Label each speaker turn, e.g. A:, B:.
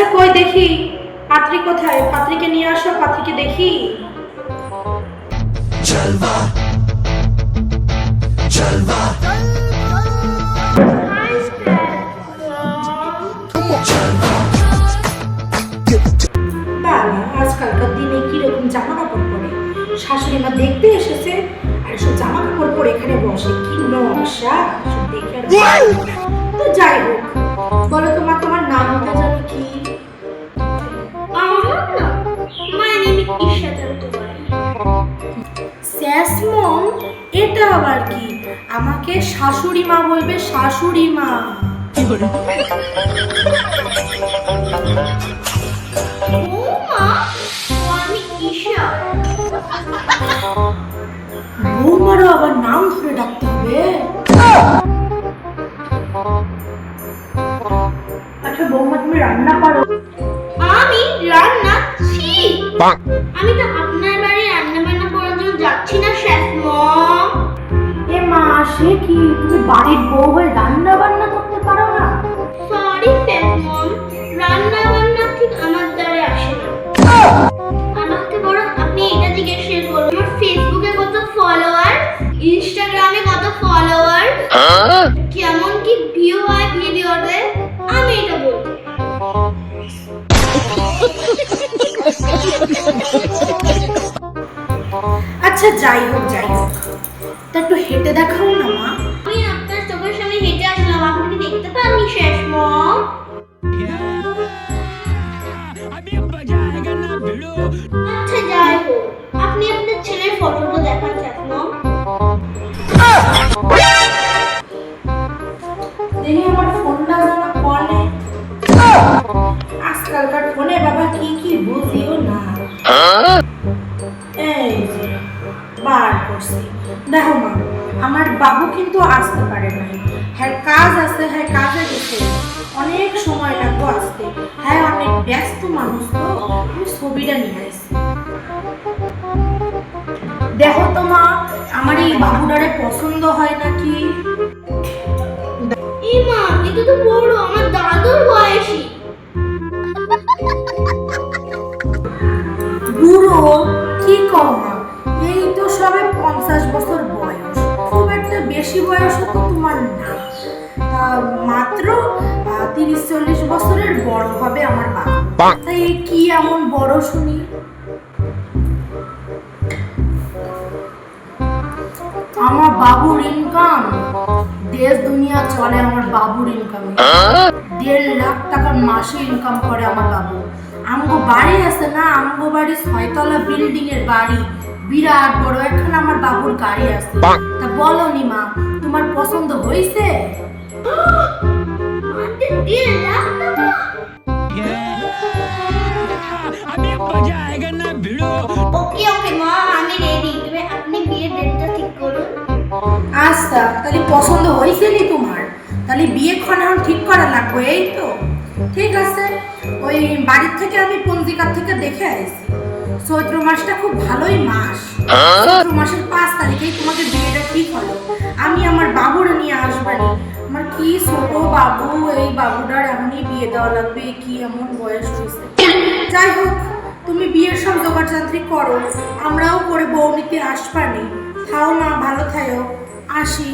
A: আচ্ছা কই দেখি পাত্রী কোথায়? পাত্রীকে নিয়ে আসো, পাত্রীকে দেখি।
B: जलवा जलवा
A: বাবা আজকালকার দিনে কিরকম জামা কাপড় পরে, শাশুড়ি মা দেখতে এসেছে আর সব জামা কাপড় পরে এখানে বসে, কি নকশা সব দেখে আর ভালো লাগে না। তো যাই হোক, বলো তো মা তোমার নামটা জানি কি?
C: আমার না মাই নেম ঈশা চৌধুরী।
A: স্যাসমন, এটা আবার কি? আমাকে শাশুড়ি মা বলবে, শাশুড়ি মা।
C: বৌমা, আমি ঈশা।
A: বৌমারও আবার নাম ধরে ডাকতে হবে? আচ্ছা বৌমা তুমি রান্না পারো?
C: আমি রান্না ছি। আমি তো আপনার বাড়ি রান্না বান্না করার জন্য যাচ্ছি না শেফ মম।
A: এ মা, সে কি তুমি বাড়ির বউ হয়ে রান্না বান্না করতে পারো না?
C: সরি শেফ মম, রান্না বান্না ঠিক আমার দ্বারা আসে না। আমাকে বরং আপনি এটা জিজ্ঞেস করুন, আমার ফেসবুকে কত ফলোয়ার, ইনস্টাগ্রামে কত ফলোয়ার, কেমন কি ভিউ হয় ভিডিওতে, আমি এটা বলতে।
A: আচ্ছা যাই হোক যাই হোক, তা একটু হেঁটে দেখাও না মা।
C: আমি আপনার চোখের সামনে হেঁটে আসলাম, আপনি কি দেখতে পাননি শেষ মম? আচ্ছা যাই হোক, আপনি আপনার ছেলের ফটোটা দেখান শেষ মম।
A: দেখি আমার ফোনটা যেন বলে। আজকালকার ফোনে বাবা কি কি বুঝিও না। এই যে বার করছি, দেখো মা, আমার বাবু কিন্তু আসতে পারে নাই। হ্যাঁ কাজ আছে, হ্যাঁ কাজে গেছে, অনেক সময় লাগবে আসতে। হ্যাঁ অনেক ব্যস্ত মানুষ, তো আমি ছবিটা নিয়ে আসছি। দেখো তো মা, আমার এই বাবুটারে পছন্দ হয় নাকি?
C: এই মা, এটা তো বড়, আমার দাদুর বয়সী।
A: বুড়ো কি কম না, এই তো সবে 50 বছর বয়স, খুব একটা বেশি বয়সও তো তোমার না। মাত্র 30-40 বছরের বড় হবে আমার বাবা। তাই কি এমন বড় শুনি? আমার বাবুর ইনকাম দেশ দুনিয়া চলে, আমার বাবুর ইনকামে 1.5 লাখ টাকার মাসে ইনকাম করে আমার বাবু। আমগো বাড়ি আছে না, আমগো বাড়ি 6 তলা বিল্ডিং এর বাড়ি, বিরাট বড় একখানা আমার বাবুর গাড়ি আছে। তা বলো নি মা, তোমার পছন্দ হয়েছে?
C: মাত্র 1.5 লাখ টাকা? ওকে ওকে মা, আমি রেডি, তবে আপনি বিয়ের ডেটটা ঠিক করুন।
A: আচ্ছা তাহলে পছন্দ হয়েছে নি তোমার? তাহলে বিয়ে খন এখন ঠিক করা লাগবে, এই তো ঠিক আছে। ওই বাড়ির থেকে আমি পঞ্জিকা থেকে দেখে আসছি, চৈত্র মাসটা খুব ভালোই মাস। চৈত্র মাসের 5 তারিখেই তোমাকে বিয়েটা ঠিক হলো। আমি আমার বাবুরে নিয়ে আসবানি, আমার কি ছোট বাবু, এই বাবুটার এমনই বিয়ে দেওয়া লাগবে, কি এমন বয়স হয়েছে। যাই হোক, তুমি বিয়ের সব জোগাড়যন্ত্রী করো, আমরাও করে বউ নিতে আসবানি। থাও মা, ভালো থাকো, আসি।